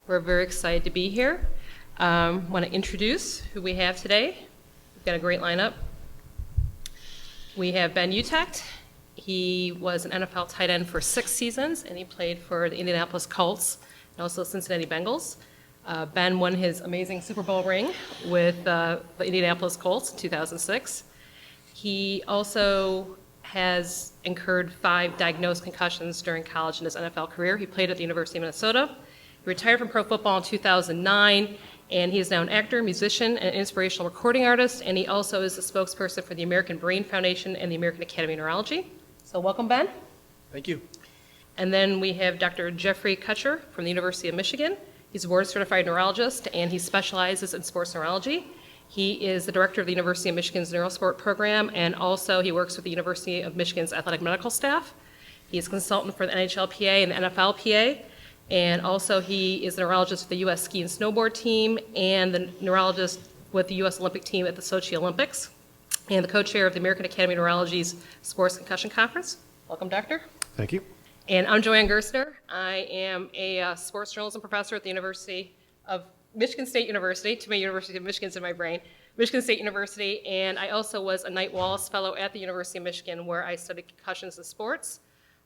We're very excited to be here. Want to introduce who we have today. We've got a great lineup. We have Ben Utecht. He was an NFL tight end for 6 seasons, and he played for the Indianapolis Colts and also Cincinnati Bengals. Ben won his amazing Super Bowl ring with the Indianapolis Colts in 2006. He also has incurred 5 diagnosed concussions during college and his NFL career. He played at the University of Minnesota. He retired from pro football in 2009, and he is now an actor, musician, and inspirational recording artist, and he also is the spokesperson for the American Brain Foundation and the American Academy of Neurology. So welcome, Ben. Thank you. And then we have Dr. Jeffrey Kutcher from the University of Michigan. He's a board-certified neurologist, and he specializes in sports neurology. He is the director of the University of Michigan's Neurosport program, and also he works with the University of Michigan's athletic medical staff. He is a consultant for the NHLPA and the NFLPA, and also he is a neurologist for the U.S. ski and snowboard team and the neurologist with the U.S. Olympic team at the Sochi Olympics, and the co-chair of the American Academy of Neurology's Sports Concussion Conference. Welcome, Doctor. Thank you. And I'm Joanne Gerstner. I am a sports journalism professor at the University of Michigan State University. Too many University of Michigan's in my brain. Michigan State University, and I also was a Knight Wallace Fellow at the University of Michigan, where I studied concussions in sports.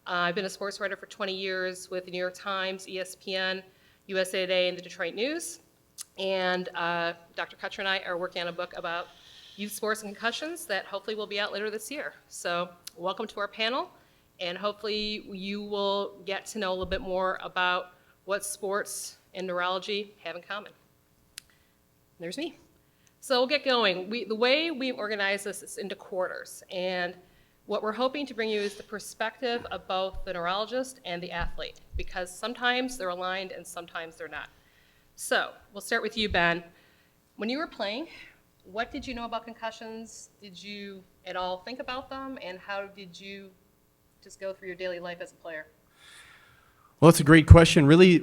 I've been a sports writer for 20 years with the New York Times, ESPN, USA Today, and the Detroit News. And Dr. Kutcher and I are working on a book about youth sports and concussions that hopefully will be out later this year. So welcome to our panel, and hopefully you will get to know a little bit more about what sports and neurology have in common. There's me. So we'll get going. The way we've organized this is into quarters, and what we're hoping to bring you is the perspective of both the neurologist and the athlete, because sometimes they're aligned and sometimes they're not. So we'll start with you, Ben. When you were playing, what did you know about concussions? Did you at all think about them, and how did you just go through your daily life as a player? Well, that's a great question. Really,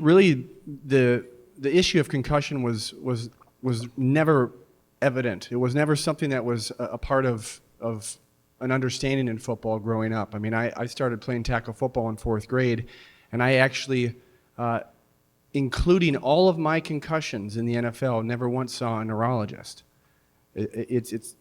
the issue of concussion was never evident. It was never something that was a part of an understanding in football growing up. I mean, I started playing tackle football in 4th grade, and I actually, including all of my concussions in the NFL, never once saw a neurologist. It's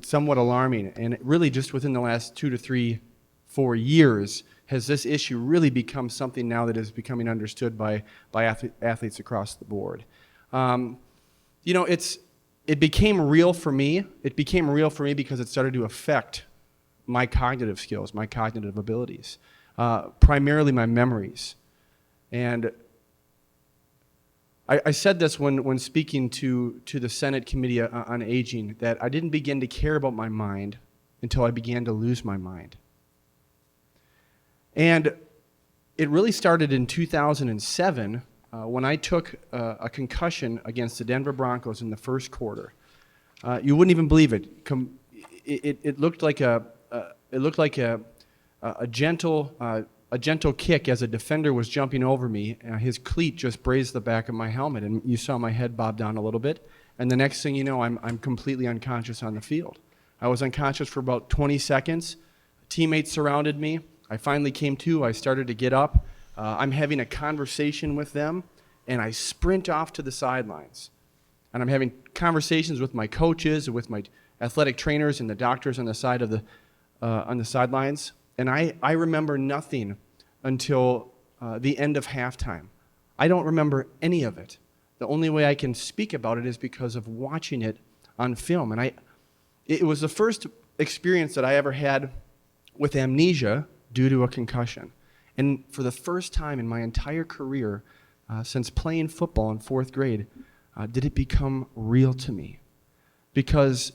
somewhat alarming, and it really just within the last 2 to 3, 4 years has this issue really become something now that is becoming understood by athletes across the board. It became real for me. It became real for me because it started to affect my cognitive skills, my cognitive abilities, primarily my memories. And I said this when speaking to the Senate Committee on Aging, that I didn't begin to care about my mind until I began to lose my mind. And it really started in 2007 when I took a concussion against the Denver Broncos in the first quarter. You wouldn't even believe it. It looked like a gentle kick as a defender was jumping over me. His cleat just grazed the back of my helmet, and you saw my head bob down a little bit. And the next thing you know, I'm completely unconscious on the field. I was unconscious for about 20 seconds. Teammates surrounded me. I finally came to. I started to get up. I'm having a conversation with them, and I sprint off to the sidelines. And I'm having conversations with my coaches, with my athletic trainers, and the doctors on the side of on the sidelines. And I remember nothing until the end of halftime. I don't remember any of it. The only way I can speak about it is because of watching it on film. And it was the first experience that I ever had with amnesia due to a concussion. And for the first time in my entire career, since playing football in 4th grade, did it become real to me. Because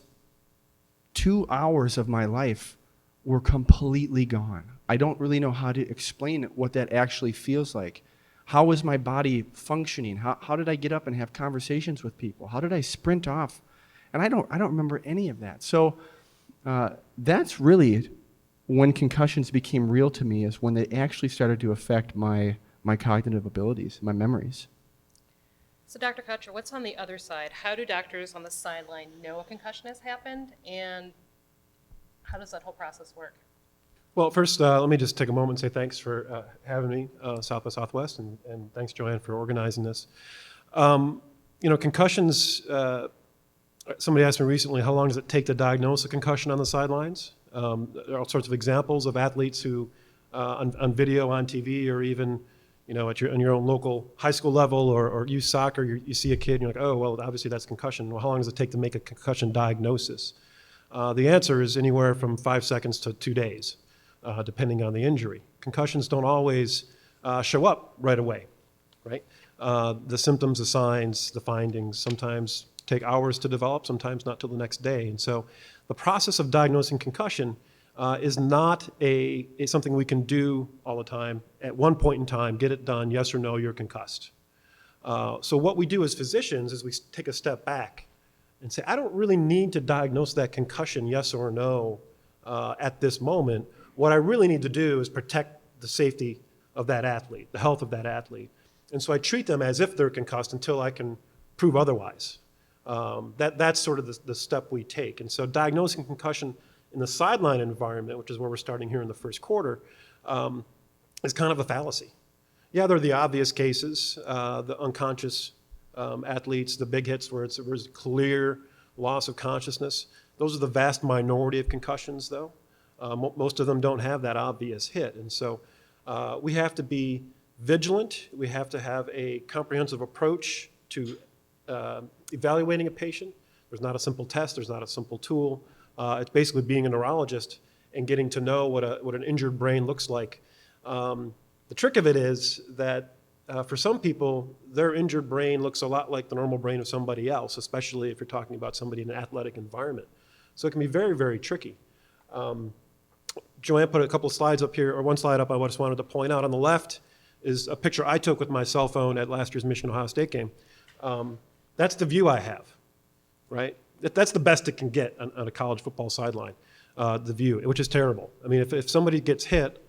2 hours of my life were completely gone. I don't really know how to explain what that actually feels like. How was my body functioning? How did I get up and have conversations with people? How did I sprint off? And I don't remember any of that. So that's really when concussions became real to me, is when they actually started to affect my cognitive abilities, my memories. So Dr. Kutcher, what's on the other side? How do doctors on the sideline know a concussion has happened, and how does that whole process work? Well, first, let me just take a moment and say thanks for having me, South by Southwest, and thanks, Joanne, for organizing this. Concussions, somebody asked me recently, how long does it take to diagnose a concussion on the sidelines? There are all sorts of examples of athletes who, on video, on TV, or even, on your own local high school level or youth soccer, you see a kid and you're like, oh, well, obviously that's concussion. Well, how long does it take to make a concussion diagnosis? The answer is anywhere from 5 seconds to 2 days, depending on the injury. Concussions don't always show up right away, right? The symptoms, the signs, the findings sometimes take hours to develop, sometimes not till the next day. And so the process of diagnosing concussion is not something we can do all the time. At one point in time, get it done, yes or no, you're concussed. So what we do as physicians is we take a step back and say, I don't really need to diagnose that concussion, yes or no, at this moment. What I really need to do is protect the safety of that athlete, the health of that athlete. And so I treat them as if they're concussed until I can prove otherwise. That's sort of the step we take. And so diagnosing concussion in the sideline environment, which is where we're starting here in the first quarter, is kind of a fallacy. Yeah, there are the obvious cases, the unconscious athletes, the big hits where there's clear loss of consciousness. Those are the vast minority of concussions, though. Most of them don't have that obvious hit. And so we have to be vigilant. We have to have a comprehensive approach to evaluating a patient. There's not a simple test. There's not a simple tool. It's basically being a neurologist and getting to know what an injured brain looks like. The trick of it is that for some people, their injured brain looks a lot like the normal brain of somebody else, especially if you're talking about somebody in an athletic environment. So it can be very, very tricky. Joanne put a couple of slides up here, or one slide up I just wanted to point out. On the left is a picture I took with my cell phone at last year's Michigan-Ohio State game. That's the view I have, right? That's the best it can get on a college football sideline, the view, which is terrible. I mean, if somebody gets hit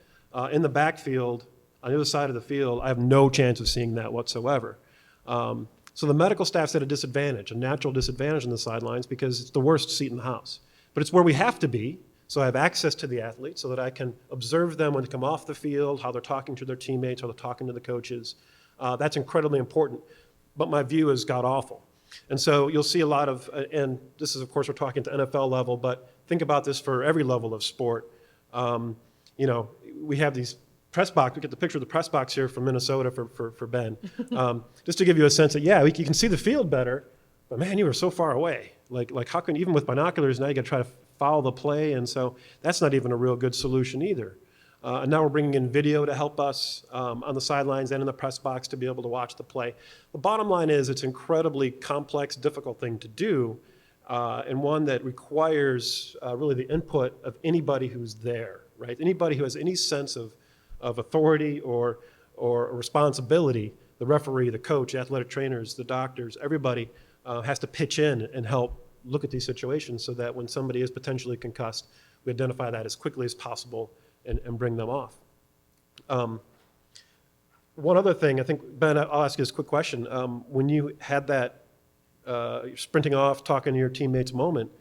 in the backfield, on the other side of the field, I have no chance of seeing that whatsoever. So the medical staff's at a disadvantage, a natural disadvantage on the sidelines because it's the worst seat in the house. But it's where we have to be, so I have access to the athletes so that I can observe them when they come off the field, how they're talking to their teammates, how they're talking to the coaches. That's incredibly important, but my view is god-awful. And so you'll see a lot of, and this is, of course, we're talking to NFL level, but think about this for every level of sport. We have these press box. We get the picture of the press box here from Minnesota for Ben. Just to give you a sense that, yeah, you can see the field better, but man, you were so far away. Like how can, even with binoculars, now you got to try to follow the play, and so that's not even a real good solution either. And now we're bringing in video to help us on the sidelines and in the press box to be able to watch the play. The bottom line is it's an incredibly complex, difficult thing to do, and one that requires really the input of anybody who's there, right? Anybody who has any sense of authority or responsibility, the referee, the coach, athletic trainers, the doctors, everybody has to pitch in and help look at these situations so that when somebody is potentially concussed, we identify that as quickly as possible and bring them off. One other thing, I think, Ben, I'll ask you this quick question. When you had that sprinting off, talking to your teammates moment,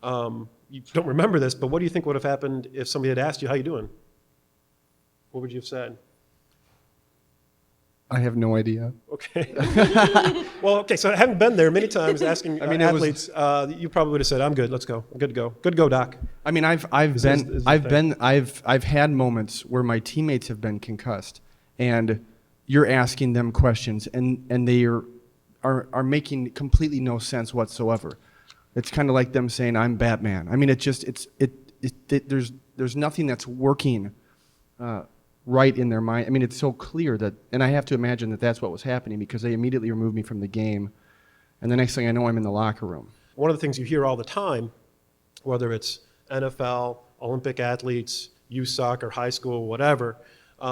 you don't remember this, but what do you think would have happened if somebody had asked you, how you doing? What would you have said? I have no idea. Okay. Well, okay, so having been there many times asking athletes, you probably would have said, I'm good, let's go. I'm good to go. Good to go, Doc. I mean, I've had moments where my teammates have been concussed, and you're asking them questions, and they are making completely no sense whatsoever. It's kind of like them saying, I'm Batman. I mean, there's nothing that's working right in their mind. I mean, it's so clear that, and I have to imagine that that's what was happening because they immediately removed me from the game, and the next thing I know, I'm in the locker room. One of the things you hear all the time, whether it's NFL, Olympic athletes, youth soccer, high school, whatever,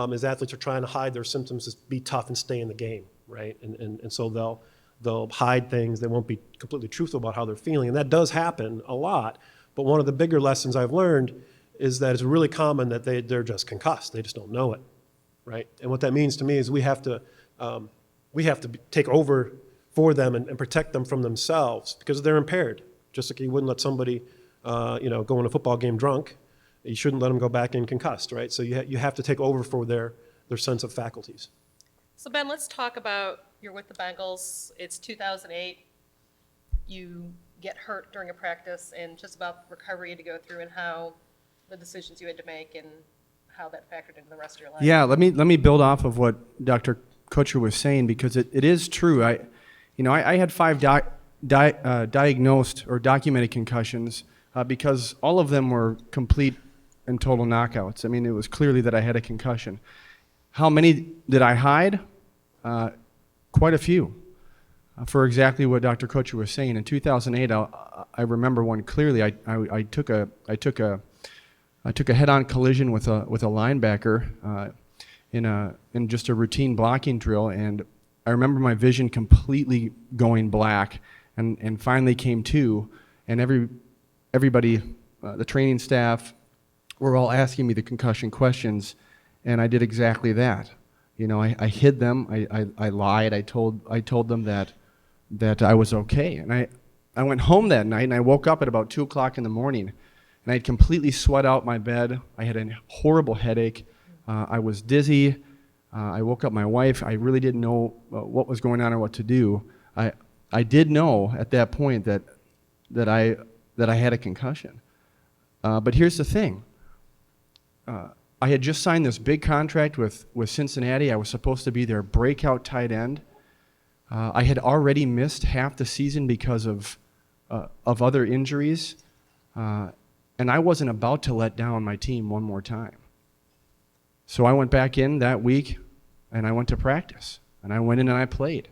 is athletes are trying to hide their symptoms, just be tough and stay in the game, right? And so they'll hide things. They won't be completely truthful about how they're feeling, and that does happen a lot. But one of the bigger lessons I've learned is that it's really common that they're just concussed. They just don't know it, right? And what that means to me is we have to take over for them and protect them from themselves because they're impaired. Just like you wouldn't let somebody, go in a football game drunk, you shouldn't let them go back in concussed, right? So you have to take over for their sense of faculties. So Ben, let's talk about You're with the Bengals. It's 2008. You get hurt during a practice, and just about the recovery you had to go through, and how the decisions you had to make, and how that factored into the rest of your life. Yeah, let me build off of what Dr. Kutcher was saying, because it is true. I had 5 diagnosed or documented concussions because all of them were complete and total knockouts. I mean, it was clearly that I had a concussion. How many did I hide? Quite a few. For exactly what Dr. Kutcher was saying, in 2008, I remember one clearly. I took a head-on collision with a linebacker in just a routine blocking drill, and I remember my vision completely going black, and finally came to, and everybody, the training staff, were all asking me the concussion questions, and I did exactly that. I hid them. I lied. I told them that I was okay, and I went home that night, and I woke up at about 2 o'clock in the morning, and I had completely sweat out my bed. I had a horrible headache. I was dizzy. I woke up my wife. I really didn't know what was going on or what to do. I did know at that point that I had a concussion. But here's the thing. I had just signed this big contract with Cincinnati. I was supposed to be their breakout tight end. I had already missed half the season because of other injuries. And I wasn't about to let down my team one more time. So I went back in that week, and I went to practice. And I went in and I played,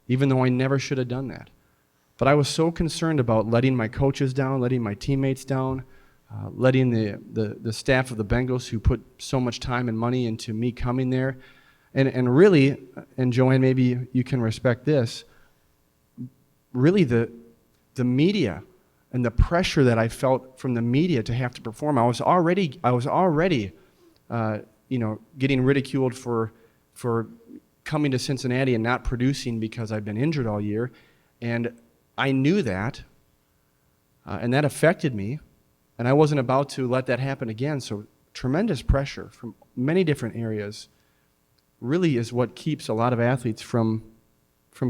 even though I never should have done that. But I was so concerned about letting my coaches down, letting my teammates down, letting the staff of the Bengals, who put so much time and money into me coming there. And really, and Joanne, maybe you can respect this, really the media and the pressure that I felt from the media to have to perform. I was already getting ridiculed for coming to Cincinnati and not producing because I've been injured all year. And I knew that, and that affected me, and I wasn't about to let that happen again. So tremendous pressure from many different areas really is what keeps a lot of athletes from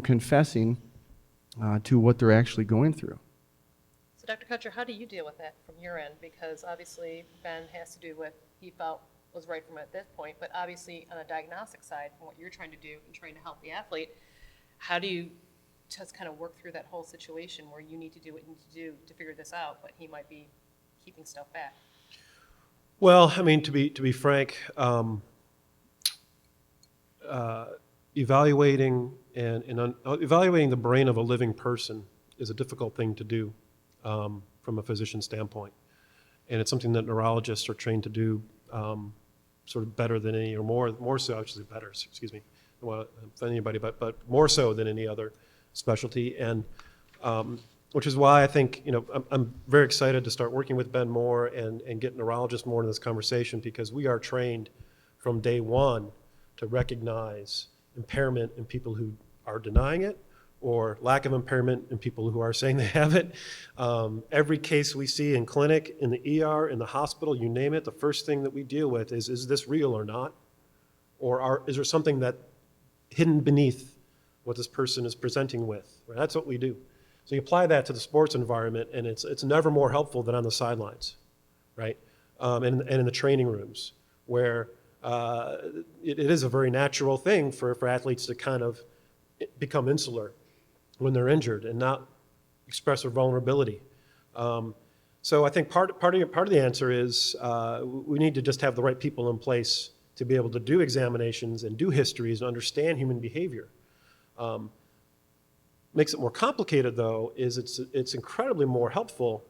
confessing to what they're actually going through. So Dr. Kutcher, how do you deal with that from your end? Because obviously Ben has to do what he felt was right from at this point, but obviously on a diagnostic side, from what you're trying to do and trying to help the athlete, how do you just kind of work through that whole situation where you need to do what you need to do to figure this out, but he might be keeping stuff back? Well, I mean, to be frank, evaluating evaluating the brain of a living person is a difficult thing to do from a physician standpoint, and it's something that neurologists are trained to do sort of better than any, or more so, actually better. Excuse me, I don't want to offend anybody, but more so than any other specialty, and which is why I think I'm very excited to start working with Ben more and get neurologists more into this conversation, because we are trained from day one to recognize impairment in people who are denying it, or lack of impairment in people who are saying they have it. Every case we see in clinic, in the ER, in the hospital, you name it, the first thing that we deal with is this real or not? Or is there something that hidden beneath what this person is presenting with? Right? That's what we do. So you apply that to the sports environment, and it's never more helpful than on the sidelines, right? And in the training rooms, where it is a very natural thing for athletes to kind of become insular when they're injured and not express their vulnerability. So I think part of the answer is we need to just have the right people in place to be able to do examinations and do histories and understand human behavior. Makes it more complicated, though, is it's incredibly more helpful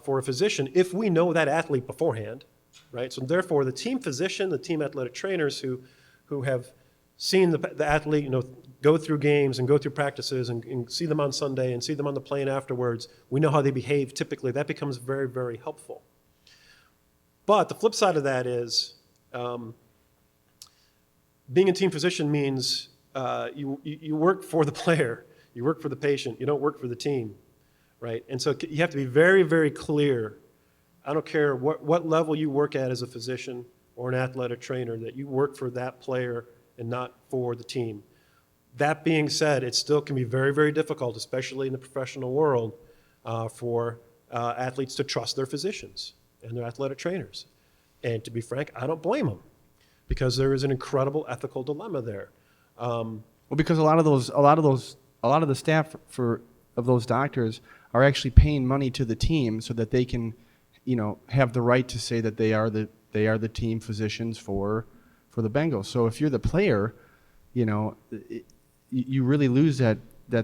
for a physician if we know that athlete beforehand, right? So therefore, the team physician, the team athletic trainers who have seen the athlete, go through games and go through practices and see them on Sunday and see them on the plane afterwards, we know how they behave typically. That becomes very, very helpful. But the flip side of that is being a team physician means you work for the player, you work for the patient, you don't work for the team, right? And so you have to be very, very clear. I don't care what level you work at as a physician or an athletic trainer, that you work for that player and not for the team. That being said, it still can be very, very difficult, especially in the professional world, for athletes to trust their physicians and their athletic trainers. And to be frank, I don't blame them, because there is an incredible ethical dilemma there. Well, because a lot of the staff of those doctors are actually paying money to the team so that they can, have the right to say that they are the team physicians for the Bengals. So if you're the player, you really lose that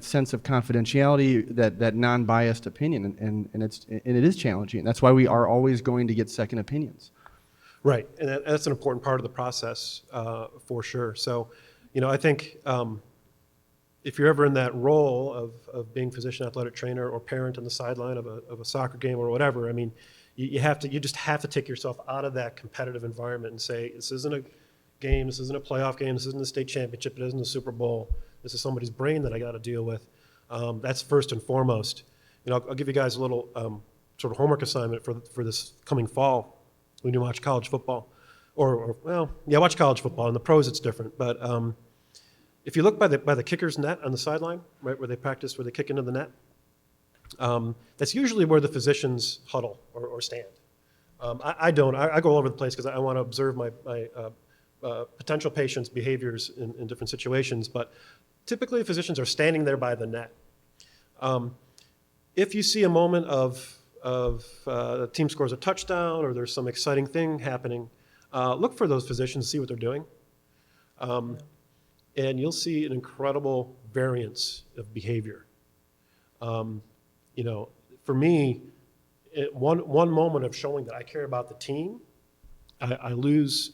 sense of confidentiality, that non-biased opinion, and it is challenging. That's why we are always going to get second opinions. Right, and that's an important part of the process, for sure. So, I think if you're ever in that role of being physician, athletic trainer, or parent on the sideline of a soccer game or whatever, I mean, you just have to take yourself out of that competitive environment and say, this isn't a game, this isn't a playoff game, this isn't a state championship, it isn't a Super Bowl. This is somebody's brain that I got to deal with. That's first and foremost. I'll give you guys a little sort of homework assignment for this coming fall when you watch college football. Watch college football. In the pros, it's different. But if you look by the kicker's net on the sideline, right, where they practice, where they kick into the net, that's usually where the physicians huddle or stand. I don't. I go all over the place because I want to observe my potential patients' behaviors in different situations. But typically, physicians are standing there by the net. If you see a moment of the team scores a touchdown or there's some exciting thing happening, look for those physicians, see what they're doing. And you'll see an incredible variance of behavior. For me, one moment of showing that I care about the team, I lose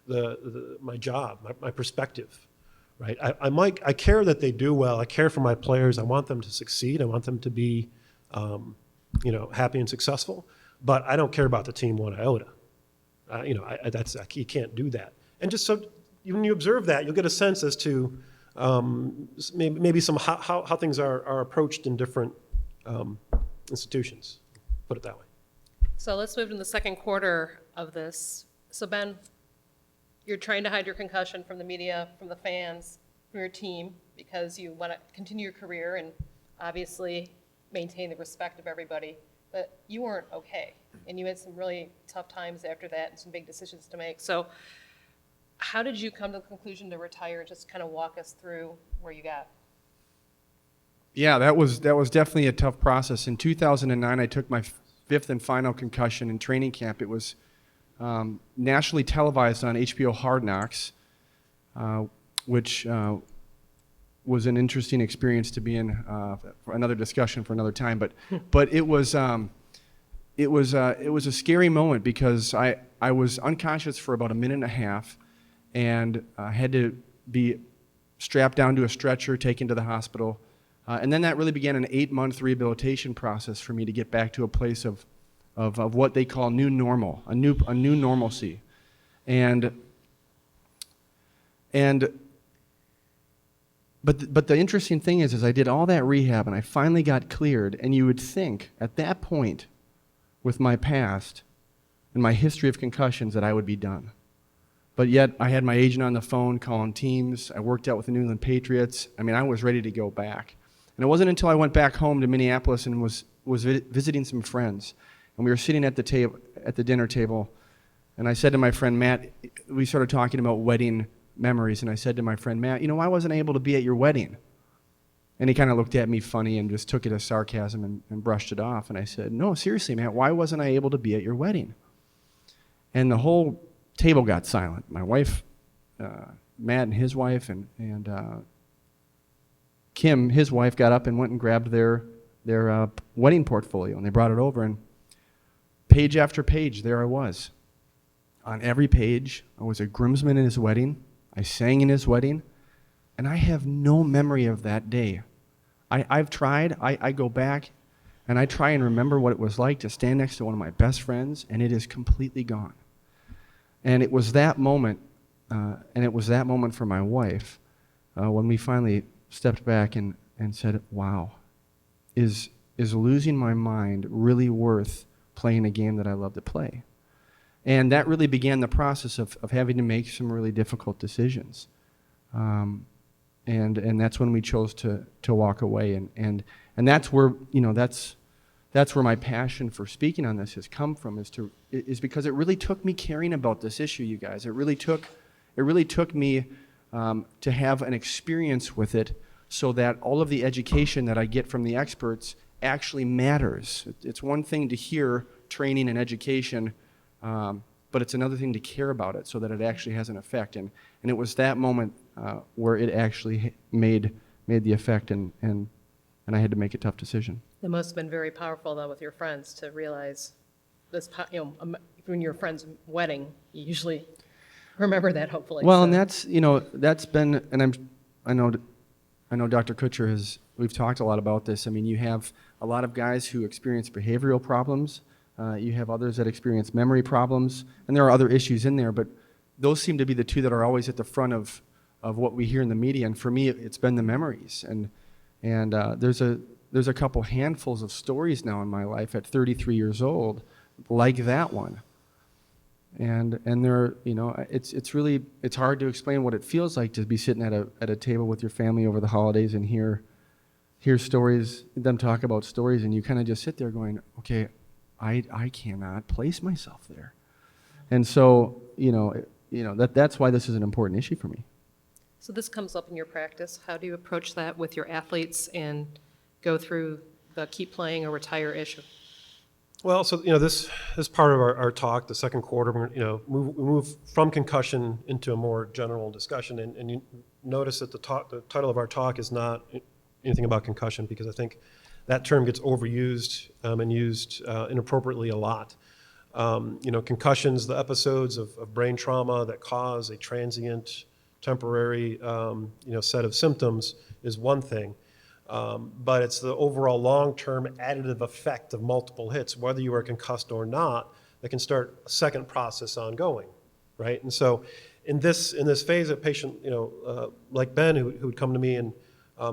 my job, my perspective. Right. I care that they do well. I care for my players. I want them to succeed. I want them to be, happy and successful. But I don't care about the team one iota. You can't do that. And just so when you observe that, you'll get a sense as to maybe some how things are approached in different institutions. Put it that way. So let's move to the second quarter of this. So Ben, you're trying to hide your concussion from the media, from the fans, from your team, because you want to continue your career and obviously maintain the respect of everybody. But you weren't okay, and you had some really tough times after that and some big decisions to make. So how did you come to the conclusion to retire? Just kind of walk us through where you got. Yeah, that was definitely a tough process. In 2009, I took my fifth and final concussion in training camp. It was nationally televised on HBO Hard Knocks, which was an interesting experience to be in. For another discussion for another time, but it was a scary moment because I was unconscious for about a minute and a half, and had to be strapped down to a stretcher, taken to the hospital, and then that really began an 8-month rehabilitation process for me to get back to a place of what they call new normal, a new normalcy. But the interesting thing is I did all that rehab and I finally got cleared, and you would think at that point, with my past and my history of concussions, that I would be done. But yet I had my agent on the phone calling teams. I worked out with the New England Patriots. I mean, I was ready to go back. And it wasn't until I went back home to Minneapolis and was visiting some friends. And we were sitting at the dinner table, and I said to my friend Matt, we started talking about wedding memories, and I said to my friend Matt, I wasn't able to be at your wedding. And he kind of looked at me funny and just took it as sarcasm and brushed it off. And I said, no, seriously, Matt, why wasn't I able to be at your wedding? And the whole table got silent. My wife, Matt and his wife, and Kim, his wife, got up and went and grabbed their wedding portfolio, and they brought it over, and page after page, there I was. On every page, I was a groomsman in his wedding. I sang in his wedding, and I have no memory of that day. I've tried. I go back, and I try and remember what it was like to stand next to one of my best friends, and it is completely gone. And it was that moment, for my wife, when we finally stepped back and said, wow, is losing my mind really worth playing a game that I love to play? And that really began the process of having to make some really difficult decisions. and that's when we chose to walk away, and that's where, that's where my passion for speaking on this has come from, is because it really took me caring about this issue, you guys. It really took me to have an experience with it, so that all of the education that I get from the experts actually matters. It's one thing to hear training and education, but it's another thing to care about it so that it actually has an effect. And it was that moment where it actually made the effect, and I had to make a tough decision. It must have been very powerful, though, with your friends to realize this, when your friend's wedding, you usually remember that, hopefully. Well, so. and that's been, and I know Dr. Kutcher we've talked a lot about this. I mean, you have a lot of guys who experience behavioral problems. You have others that experience memory problems, and there are other issues in there, but those seem to be the two that are always at the front of what we hear in the media. And for me, it's been the memories. And there's a couple handfuls of stories now in my life at 33 years old, like that one. And there, it's hard to explain what it feels like to be sitting at a table with your family over the holidays and hear stories, them talk about stories, and you kind of just sit there going, okay, I cannot place myself there. And so, that's why this is an important issue for me. So this comes up in your practice. How do you approach that with your athletes and go through the keep playing or retire issue? Well, so this part of our talk, the second quarter, we're move from concussion into a more general discussion, and you notice that the title of our talk is not anything about concussion, because I think that term gets overused and used inappropriately a lot. Concussions, the episodes of brain trauma that cause a transient, temporary, set of symptoms is one thing. But it's the overall long-term additive effect of multiple hits, whether you are concussed or not, that can start a second process ongoing, right? And so in this phase, a patient, like Ben, who would come to me and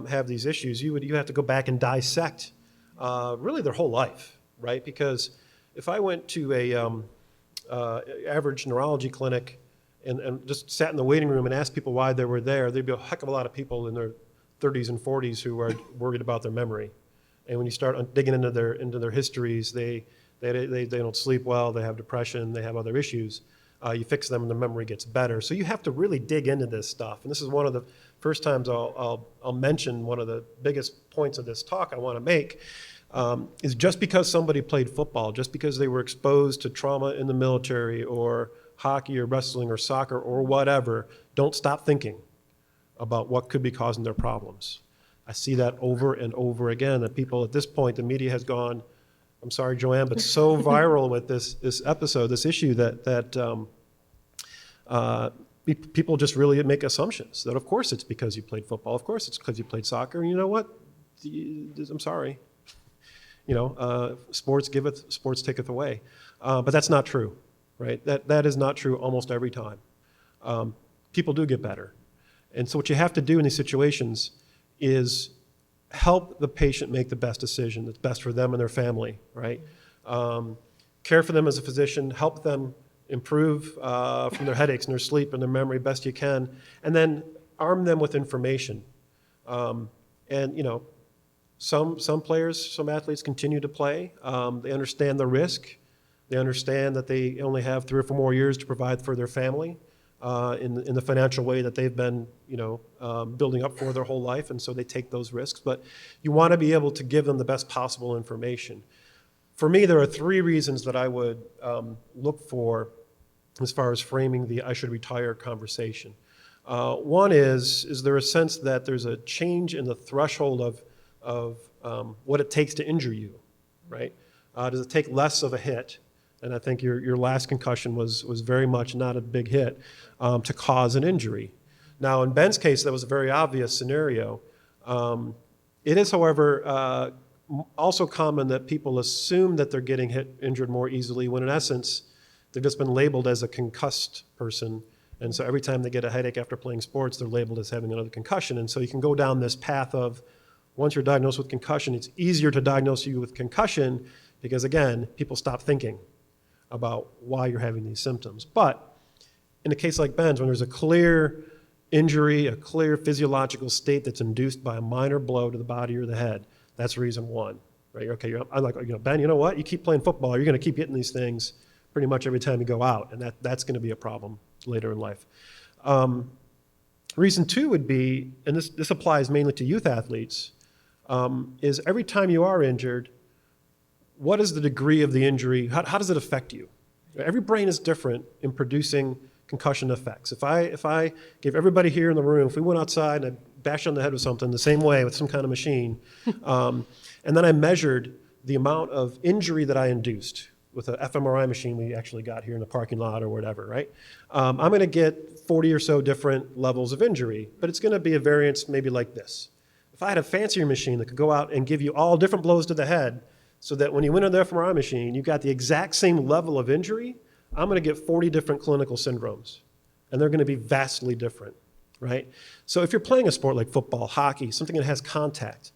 have these issues, you have to go back and dissect really their whole life, right? Because if I went to a average neurology clinic and just sat in the waiting room and asked people why they were there, there'd be a heck of a lot of people in their 30s and 40s who are worried about their memory. And when you start digging into their histories, they don't sleep well, they have depression, they have other issues. You fix them and the memory gets better. So you have to really dig into this stuff. And this is one of the first times I'll mention one of the biggest points of this talk I want to make, is just because somebody played football, just because they were exposed to trauma in the military or hockey or wrestling or soccer or whatever, don't stop thinking about what could be causing their problems. I see that over and over again, that people at this point, the media has gone, I'm sorry, Joanne, but so viral with this episode, this issue that people just really make assumptions that of course it's because you played football, of course it's because you played soccer, and you know what? I'm sorry. Sports giveth, sports taketh away. But that's not true, right? That is not true almost every time. People do get better. And so what you have to do in these situations is help the patient make the best decision that's best for them and their family, right? Care for them as a physician, help them improve from their headaches and their sleep and their memory best you can, and then arm them with information. Some players, some athletes continue to play. They understand the risk. They understand that they only have 3 or 4 more years to provide for their family. In the financial way that they've been, building up for their whole life, and so they take those risks. But you want to be able to give them the best possible information. For me, there are 3 reasons that I would look for as far as framing the I should retire conversation. One is there a sense that there's a change in the threshold of what it takes to injure you, right? Does it take less of a hit? And I think your last concussion was very much not a big hit to cause an injury. Now, in Ben's case, that was a very obvious scenario. It is, however, also common that people assume that they're getting injured more easily when, in essence, they've just been labeled as a concussed person. And so every time they get a headache after playing sports, they're labeled as having another concussion. And so you can go down this path of, once you're diagnosed with concussion, it's easier to diagnose you with concussion because, again, people stop thinking about why you're having these symptoms. But in a case like Ben's, when there's a clear injury, a clear physiological state that's induced by a minor blow to the body or the head. That's reason one, right? Okay, I'm like, Ben, you know what? You keep playing football, you're going to keep getting these things pretty much every time you go out, and that's going to be a problem later in life. Reason two would be, and this applies mainly to youth athletes, is every time you are injured, what is the degree of the injury? How does it affect you? Every brain is different in producing concussion effects. If I give everybody here in the room, if we went outside and I bashed on the head with something the same way with some kind of machine, and then I measured the amount of injury that I induced with an fMRI machine we actually got here in the parking lot or whatever, right? I'm going to get 40 or so different levels of injury, but it's going to be a variance maybe like this. If I had a fancier machine that could go out and give you all different blows to the head so that when you went on the fMRI machine, you got the exact same level of injury, I'm going to get 40 different clinical syndromes, and they're going to be vastly different, right? So if you're playing a sport like football, hockey, something that has contact,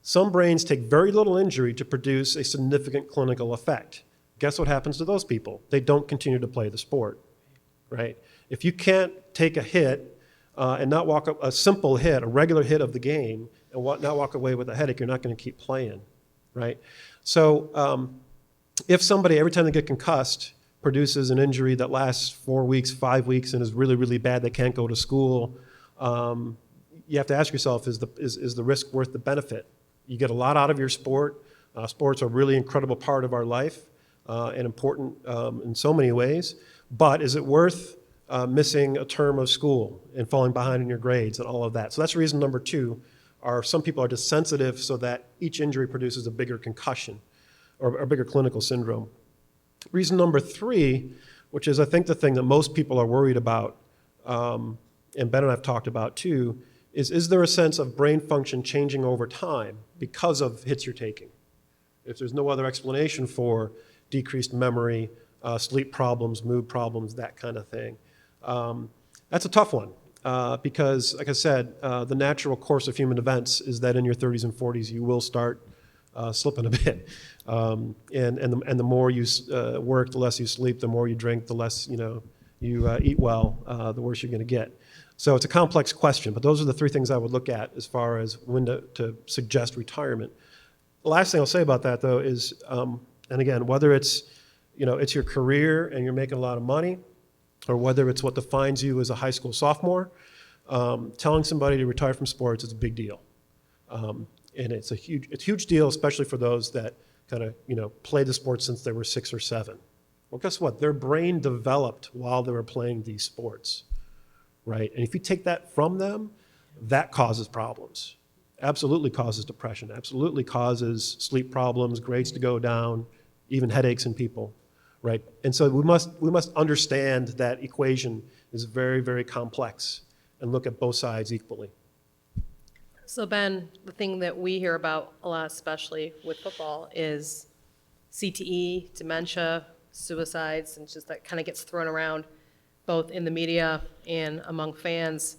some brains take very little injury to produce a significant clinical effect. Guess what happens to those people? They don't continue to play the sport, right? If you can't take a hit and not walk a simple hit, a regular hit of the game, and not walk away with a headache, you're not going to keep playing, right? So if somebody, every time they get concussed, produces an injury that lasts 4 weeks, 5 weeks, and is really, really bad, they can't go to school, you have to ask yourself, is the risk worth the benefit? You get a lot out of your sport. Sports are a really incredible part of our life and important in so many ways, but is it worth missing a term of school and falling behind in your grades and all of that? So that's reason number two, some people are just sensitive so that each injury produces a bigger concussion or a bigger clinical syndrome. Reason number three, which is I think the thing that most people are worried about, and Ben and I have talked about too, is there a sense of brain function changing over time because of hits you're taking? If there's no other explanation for decreased memory, sleep problems, mood problems, that kind of thing. That's a tough one because, like I said, the natural course of human events is that in your 30s and 40s you will start slipping a bit. And the more you work, the less you sleep, the more you drink, the less you eat well, the worse you're going to get. So it's a complex question, but those are the three things I would look at as far as when to suggest retirement. The last thing I'll say about that, though, is, and again, whether it's your career and you're making a lot of money, or whether it's what defines you as a high school sophomore, telling somebody to retire from sports is a big deal. And it's a huge deal, especially for those that kind of, play the sport since they were 6 or 7. Well, guess what? Their brain developed while they were playing these sports, right? And if you take that from them, that causes problems. Absolutely causes depression, absolutely causes sleep problems, grades to go down, even headaches in people, right? And so we must understand that equation is very, very complex and look at both sides equally. So Ben, the thing that we hear about a lot, especially with football, is CTE, dementia, suicides, and just that kind of gets thrown around both in the media and among fans,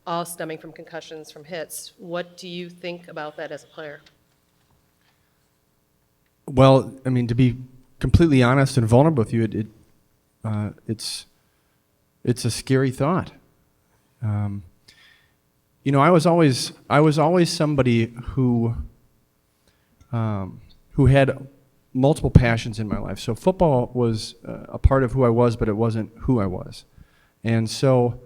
all stemming from concussions from hits. What do you think about that as a player? Well, I mean, to be completely honest and vulnerable with you, it's a scary thought. I was always somebody who had multiple passions in my life. So football was a part of who I was, but it wasn't who I was, and so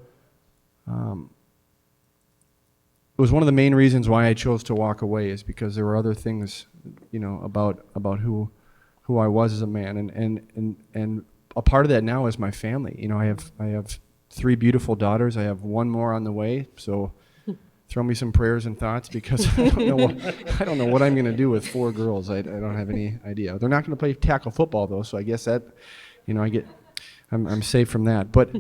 it was one of the main reasons why I chose to walk away, is because there were other things, about who I was as a man, and a part of that now is my family. I have 3 beautiful daughters. I have 1 more on the way. So throw me some prayers and thoughts, because I don't know what I'm going to do with 4 girls. I don't have any idea. They're not going to play tackle football though, so I guess that, I'm safe from that. But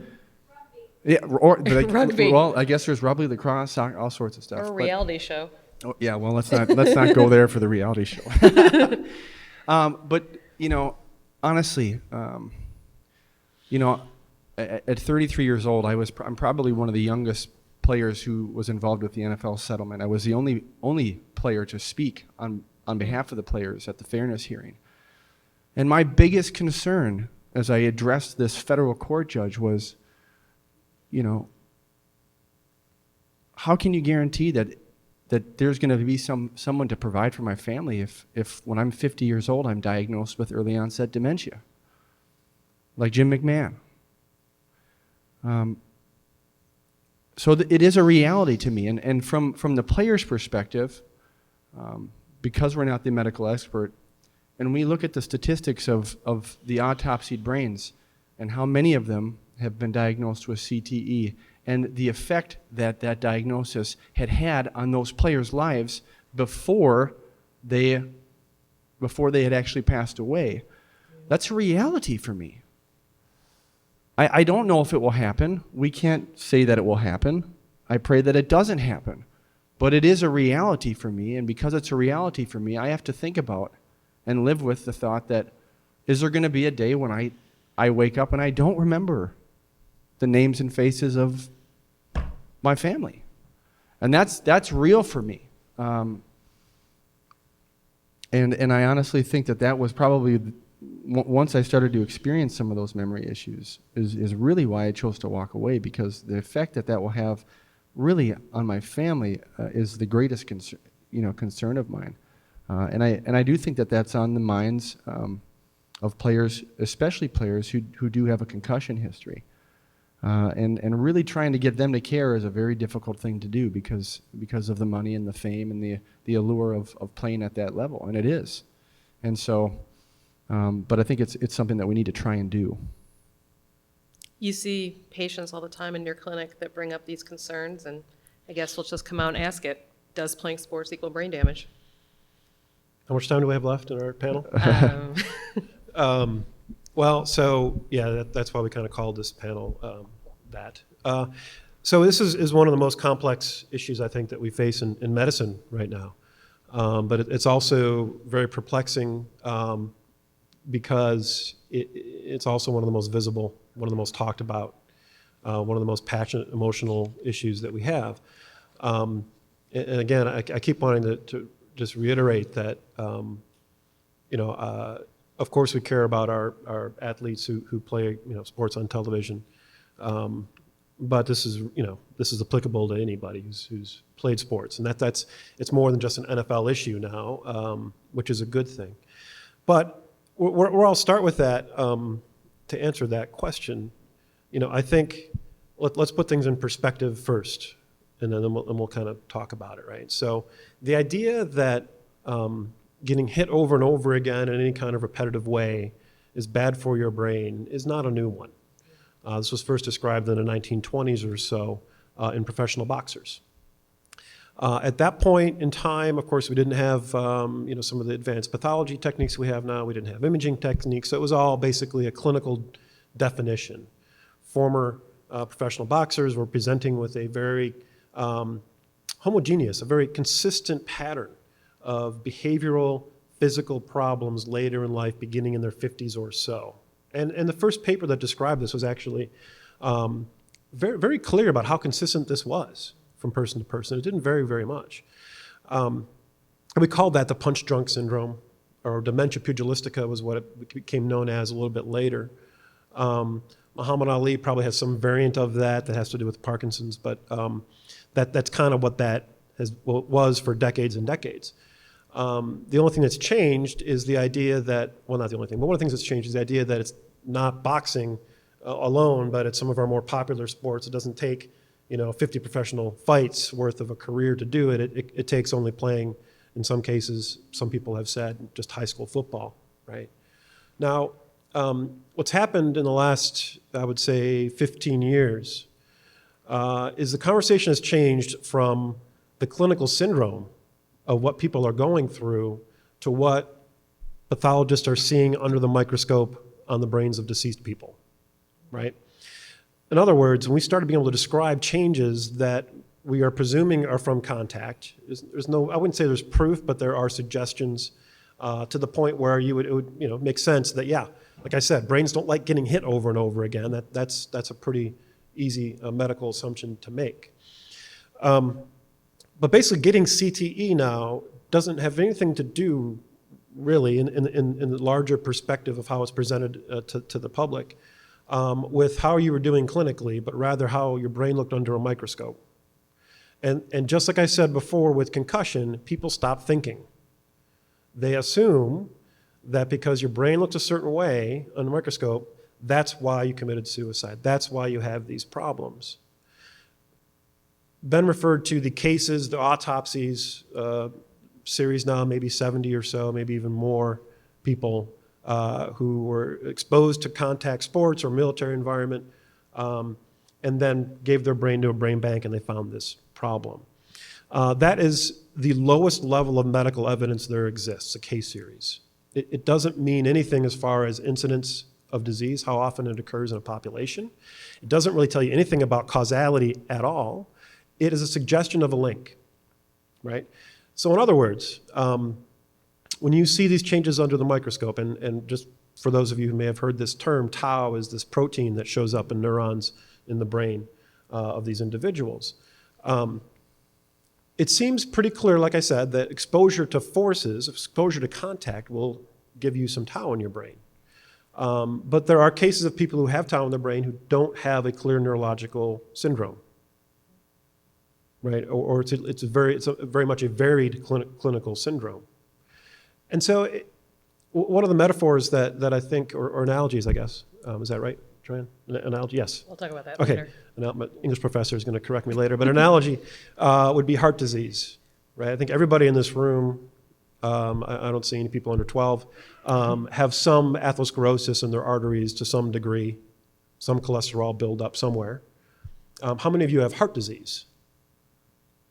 yeah, Rugby. Well, I guess there's rugby, lacrosse, soccer, all sorts of stuff. Or a reality show. Oh, yeah, well, let's not go there for the reality show. But honestly, at 33 years old, I'm probably one of the youngest players who was involved with the NFL settlement. I was the only player to speak on behalf of the players at the fairness hearing. And my biggest concern as I addressed this federal court judge was, how can you guarantee that there's going to be someone to provide for my family if when I'm 50 years old I'm diagnosed with early onset dementia, like Jim McMahon? So it is a reality to me, and from the player's perspective, because we're not the medical expert, and we look at the statistics of the autopsied brains and how many of them have been diagnosed with CTE, and the effect that that diagnosis had on those players' lives before they had actually passed away. That's a reality for me. I don't know if it will happen. We can't say that it will happen. I pray that it doesn't happen. But it is a reality for me, and because it's a reality for me, I have to think about and live with the thought that, is there going to be a day when I wake up and I don't remember the names and faces of my family? And that's real for me. And I honestly think that was probably, once I started to experience some of those memory issues, is really why I chose to walk away, because the effect that will have really on my family is the greatest concern of mine. And I do think that that's on the minds of players, especially players who do have a concussion history. And really trying to get them to care is a very difficult thing to do because of the money and the fame and the allure of playing at that level, and it is. And so, but I think it's something that we need to try and do. You see patients all the time in your clinic that bring up these concerns, and I guess we'll just come out and ask it. Does playing sports equal brain damage? How much time do we have left in our panel? Um, Well, so yeah, that's why we kind of called this panel that. So this is one of the most complex issues I think that we face in medicine right now. But it's also very perplexing because it's also one of the most visible, one of the most talked about, one of the most passionate, emotional issues that we have. And again, I keep wanting to just reiterate that, of course we care about our athletes who play sports on television, but this is applicable to anybody who's played sports, and it's more than just an NFL issue now, which is a good thing. But where I'll start with that to answer that question, I think let's put things in perspective first, and then we'll kind of talk about it, right? So the idea that getting hit over and over again in any kind of repetitive way is bad for your brain is not a new one. This was first described in the 1920s or so in professional boxers. At that point in time, of course, we didn't have some of the advanced pathology techniques we have now. We didn't have imaging techniques, so it was all basically a clinical definition. Former professional boxers were presenting with a very homogeneous, a very consistent pattern of behavioral, physical problems later in life, beginning in their 50s or so. And the first paper that described this was actually very, very clear about how consistent this was from person to person. It didn't vary very much. And we called that the punch-drunk syndrome, or dementia pugilistica was what it became known as a little bit later. Muhammad Ali probably has some variant of that has to do with Parkinson's, but that's kind of what that was for decades and decades. The only thing that's changed is the idea that, well, not the only thing, but one of the things that's changed is the idea that it's not boxing alone, but it's some of our more popular sports. It doesn't take 50 professional fights worth of a career to do it. It takes only playing, in some cases, some people have said, just high school football, right? Now, what's happened in the last, I would say, 15 years is the conversation has changed from the clinical syndrome of what people are going through to what pathologists are seeing under the microscope on the brains of deceased people, right? In other words, when we started being able to describe changes that we are presuming are from contact, there's no, I wouldn't say there's proof, but there are suggestions to the point where it would make sense that, yeah, like I said, brains don't like getting hit over and over again. That's a pretty easy medical assumption to make. But basically getting CTE now doesn't have anything to do really in the larger perspective of how it's presented to the public with how you were doing clinically, but rather how your brain looked under a microscope. And just like I said before with concussion, people stop thinking. They assume that because your brain looks a certain way on a microscope, that's why you committed suicide. That's why you have these problems. Ben referred to the cases, the autopsies, series now, maybe 70 or so, maybe even more people who were exposed to contact sports or military environment, and then gave their brain to a brain bank and they found this problem. That is the lowest level of medical evidence there exists, a case series. It doesn't mean anything as far as incidence of disease, how often it occurs in a population. It doesn't really tell you anything about causality at all. It is a suggestion of a link, right? So in other words, when you see these changes under the microscope, and just for those of you who may have heard this term, tau is this protein that shows up in neurons in the brain of these individuals. It seems pretty clear, like I said, that exposure to forces, exposure to contact will give you some tau in your brain. But there are cases of people who have tau in their brain who don't have a clear neurological syndrome, right? Or it's very much a varied clinical syndrome. And so one of the metaphors that I think, or analogies, I guess, is that right, Joanne? Analogy, yes. We'll talk about that Okay, later. my English professor is going to correct me later, but analogy would be heart disease, right? I think everybody in this room, I don't see any people under 12, have some atherosclerosis in their arteries to some degree, some cholesterol buildup somewhere. How many of you have heart disease?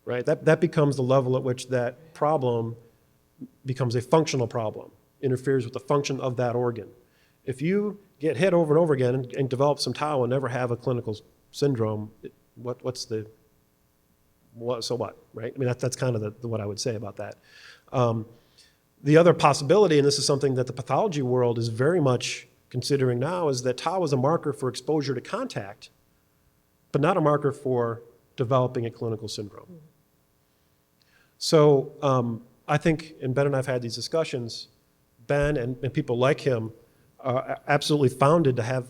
Right, that becomes the level at which that problem becomes a functional problem, interferes with the function of that organ. If you get hit over and over again and develop some tau and never have a clinical syndrome, so what, right? I mean, that's kind of what I would say about that. The other possibility, and this is something that the pathology world is very much considering now, is that tau is a marker for exposure to contact, but not a marker for developing a clinical syndrome. So I think, and Ben and I have had these discussions, Ben and people like him are absolutely founded to have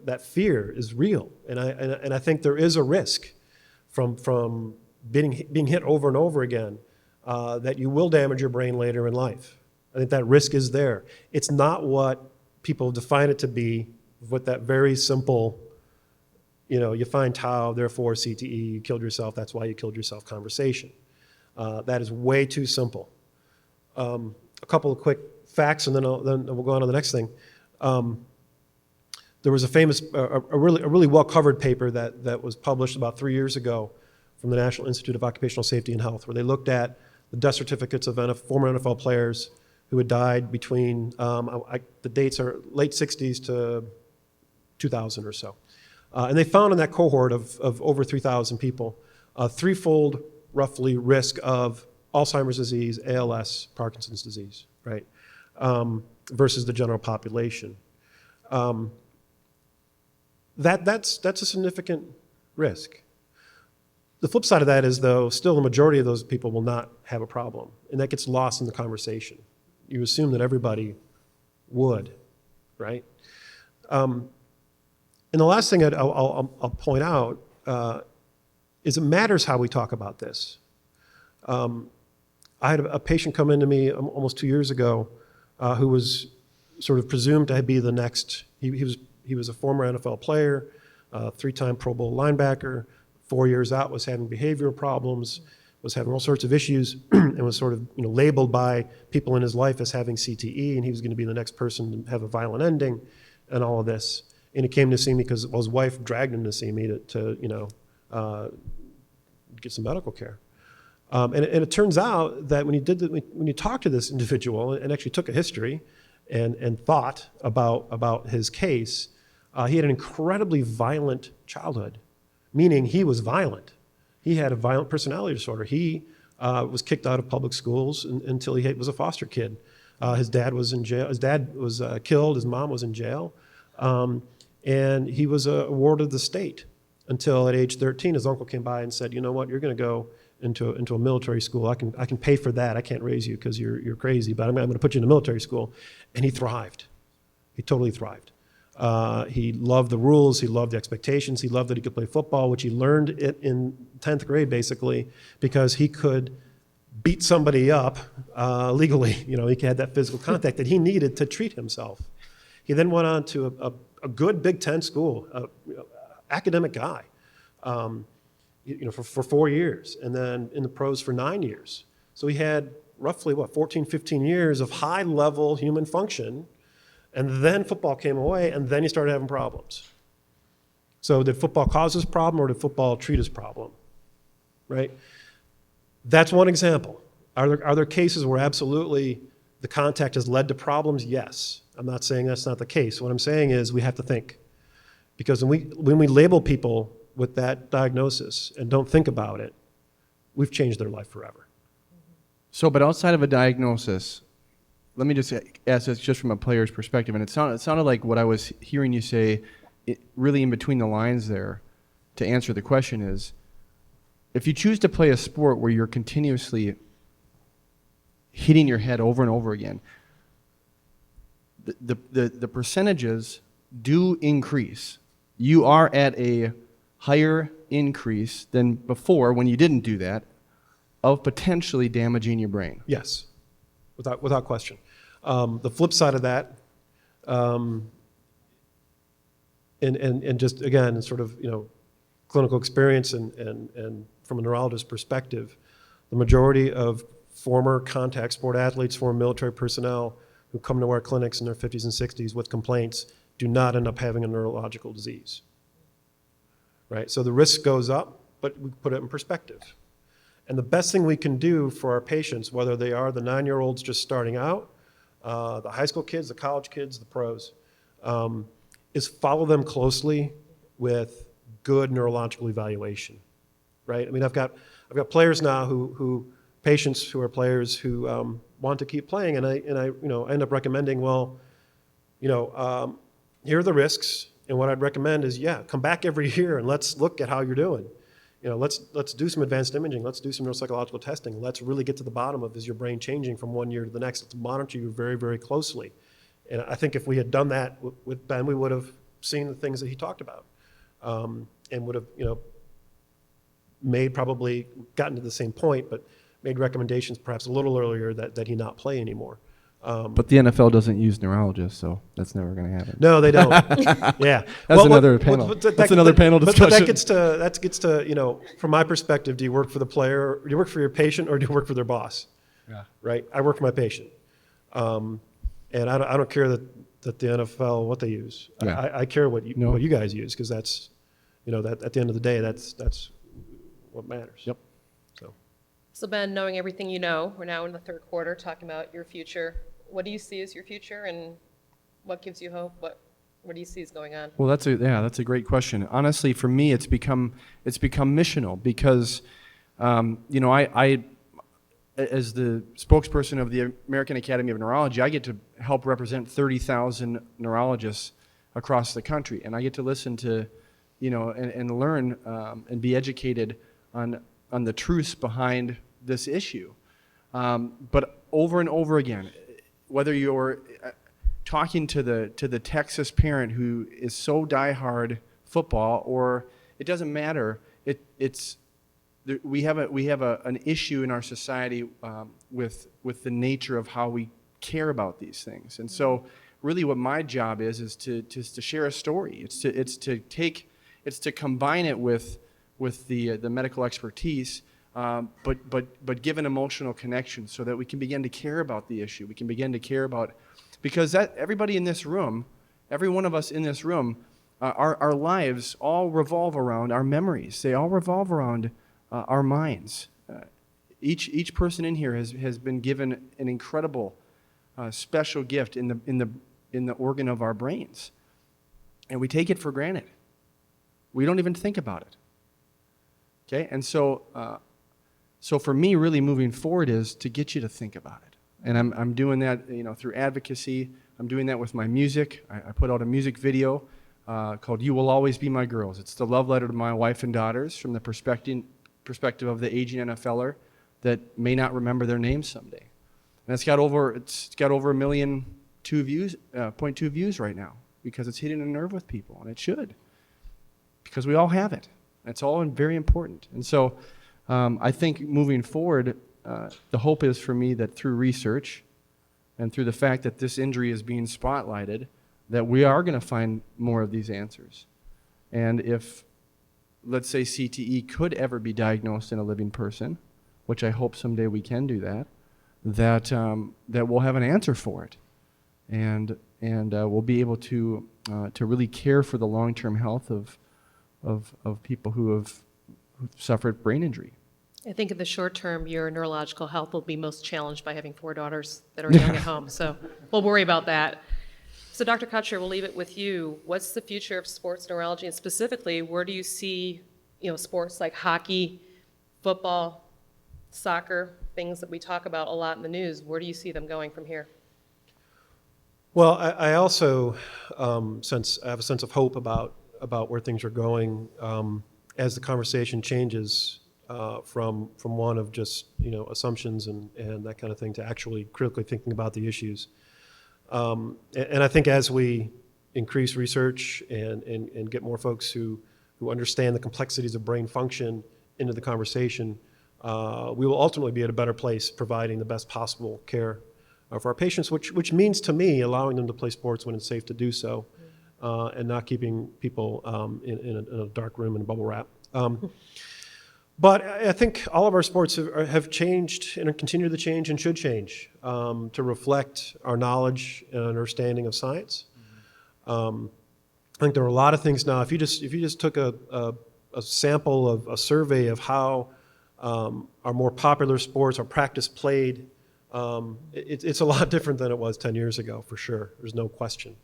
that fear is real. And I think there is a risk from being hit over and over again that you will damage your brain later in life. I think that risk is there. It's not what people define it to be with that very simple, you find tau, therefore CTE, you killed yourself, that's why you killed yourself conversation. That is way too simple. A couple of quick facts, and then we'll go on to the next thing. There was a famous, a really well-covered paper that was published about 3 years ago from the National Institute of Occupational Safety and Health, where they looked at the death certificates of former NFL players who had died between, the dates are late 60s to 2000 or so. And they found in that cohort of over 3,000 people, a threefold, roughly, risk of Alzheimer's disease, ALS, Parkinson's disease, right, versus the general population. That's a significant risk. The flip side of that is, though, still the majority of those people will not have a problem, and that gets lost in the conversation. You assume that everybody would, right? And the last thing I'll point out is it matters how we talk about this. I had a patient come into me almost 2 years ago who was sort of presumed to be the next. He was a former NFL player, three-time Pro Bowl linebacker. 4 years out, was having behavioral problems, was having all sorts of issues, and was sort of labeled by people in his life as having CTE, and he was going to be the next person to have a violent ending, and all of this. And he came to see me because his wife dragged him to see me to get some medical care. And it turns out that when you talk to this individual and actually took a history and thought about his case, he had an incredibly violent childhood, meaning he was violent. He had a violent personality disorder. He was kicked out of public schools until he was a foster kid. His dad was in jail. His dad was killed. His mom was in jail. And he was a ward of the state until at age 13, his uncle came by and said, you know what, you're going to go into a military school. I can pay for that. I can't raise you because you're crazy, but I'm going to put you in a military school. And he thrived. He totally thrived. He loved the rules. He loved the expectations. He loved that he could play football, which he learned it in 10th grade, basically, because he could beat somebody up legally. You know, he had that physical contact that he needed to treat himself. He then went on to a good Big Ten school, academic guy, for 4 years, and then in the pros for 9 years. So he had roughly, 14, 15 years of high-level human function, and then football came away, and then he started having problems. So did football cause his problem, or did football treat his problem, right? That's one example. Are there cases where absolutely the contact has led to problems? Yes. I'm not saying that's not the case. What I'm saying is we have to think. Because when we label people with that diagnosis and don't think about it, we've changed their life forever. So, but outside of a diagnosis, let me just ask this just from a player's perspective, and it sounded like what I was hearing you say, really in between the lines there, to answer the question is, if you choose to play a sport where you're continuously hitting your head over and over again, the percentages do increase. You are at a higher increase than before when you didn't do that of potentially damaging your brain. Yes, without question. The flip side of that, and just again, sort of clinical experience and from a neurologist's perspective, the majority of former contact sport athletes, former military personnel who come to our clinics in their 50s and 60s with complaints do not end up having a neurological disease. Right? So the risk goes up, but we put it in perspective. And the best thing we can do for our patients, whether they are the 9-year-olds just starting out, the high school kids, the college kids, the pros, is follow them closely with good neurological evaluation. Right? I mean, I've got players now patients who are players who want to keep playing, and I end up recommending, here are the risks, and what I'd recommend is, come back every year and let's look at how you're doing. Let's do some advanced imaging. Let's do some neuropsychological testing. Let's really get to the bottom of, is your brain changing from one year to the next? Let's monitor you very, very closely. And I think if we had done that with Ben, we would have seen the things that he talked about, and would have, probably gotten to the same point, but made recommendations perhaps a little earlier that he not play anymore. But the NFL doesn't use neurologists, so that's never going to happen. No, they don't. Yeah, that's another panel. That's another panel discussion. But that gets to from my perspective, do you work for the player, do you work for your patient, or do you work for their boss? Yeah. Right. I work for my patient, and I don't care that the NFL what they use. Yeah. I care what you guys use, because that's that at the end of the day, that's what matters. Yep. So Ben, knowing everything you know, we're now in the third quarter talking about your future. What do you see as your future, and what gives you hope? What do you see is going on? Well, that's a great question. Honestly, for me, it's become missional because, I as the spokesperson of the American Academy of Neurology, I get to help represent 30,000 neurologists across the country, and I get to listen to, and learn and be educated on the truths behind this issue. But over and over again, whether you're talking to the Texas parent who is so diehard football, or it doesn't matter, we have an issue in our society with the nature of how we care about these things. And so really what my job is to share a story. It's to combine it with the medical expertise, but give an emotional connection so that we can begin to care about the issue. We can begin to care about, because everybody in this room, every one of us in this room, our lives all revolve around our memories. They all revolve around our minds. Each person in here has been given an incredible special gift in the organ of our brains, and we take it for granted. We don't even think about it. Okay, and so for me, really moving forward is to get you to think about it, and I'm doing that, through advocacy. I'm doing that with my music. I put out a music video called "You Will Always Be My Girls." It's the love letter to my wife and daughters from the perspective of the aging NFLer that may not remember their names someday, and it's got over 1.2 million views right now. because it's hitting a nerve with people, and it should, because we all have it. It's all very important. And so I think moving forward, the hope is for me that through research and through the fact that this injury is being spotlighted, that we are going to find more of these answers. And if, let's say, CTE could ever be diagnosed in a living person, which I hope someday we can do that, that we'll have an answer for it. And we'll be able to really care for the long-term health of people who've suffered brain injury. I think in the short term, your neurological health will be most challenged by having 4 daughters that are young at home. So we'll worry about that. So Dr. Kutcher, we'll leave it with you. What's the future of sports neurology, and specifically, where do you see, sports like hockey, football, soccer, things that we talk about a lot in the news? Where do you see them going from here? Well, I also I have a sense of hope about where things are going as the conversation changes from one of just assumptions and that kind of thing to actually critically thinking about the issues. And I think as we increase research and get more folks who understand the complexities of brain function into the conversation, we will ultimately be at a better place providing the best possible care for our patients, which means to me allowing them to play sports when it's safe to do so, and not keeping people in a dark room in a bubble wrap. But I think all of our sports have changed and continue to change and should change to reflect our knowledge and understanding of science. I think there are a lot of things now. If you just took a sample of a survey of how our more popular sports, our practice played, it's a lot different than it was 10 years ago, for sure. There's no question.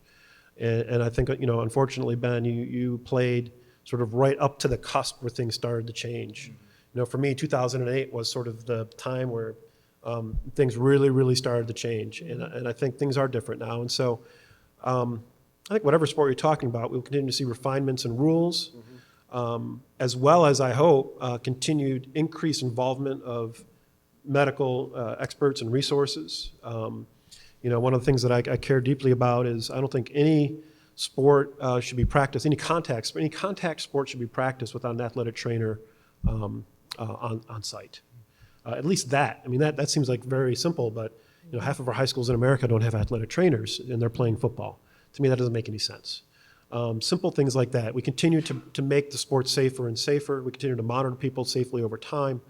And I think, unfortunately, Ben, you played sort of right up to the cusp where things started to change. For me, 2008 was sort of the time where things really, really started to change. And I think things are different now. And so I think whatever sport you're talking about, we'll continue to see refinements and rules, as well as, I hope, continued increased involvement of medical experts and resources. One of the things that I care deeply about is I don't think any sport should be practiced, any contact sport should be practiced without an athletic trainer on site. At least that. I mean, that seems like very simple, but half of our high schools in America don't have athletic trainers, and they're playing football. To me, that doesn't make any sense. Simple things like that. We continue to make the sport safer and safer. We continue to monitor people safely over time.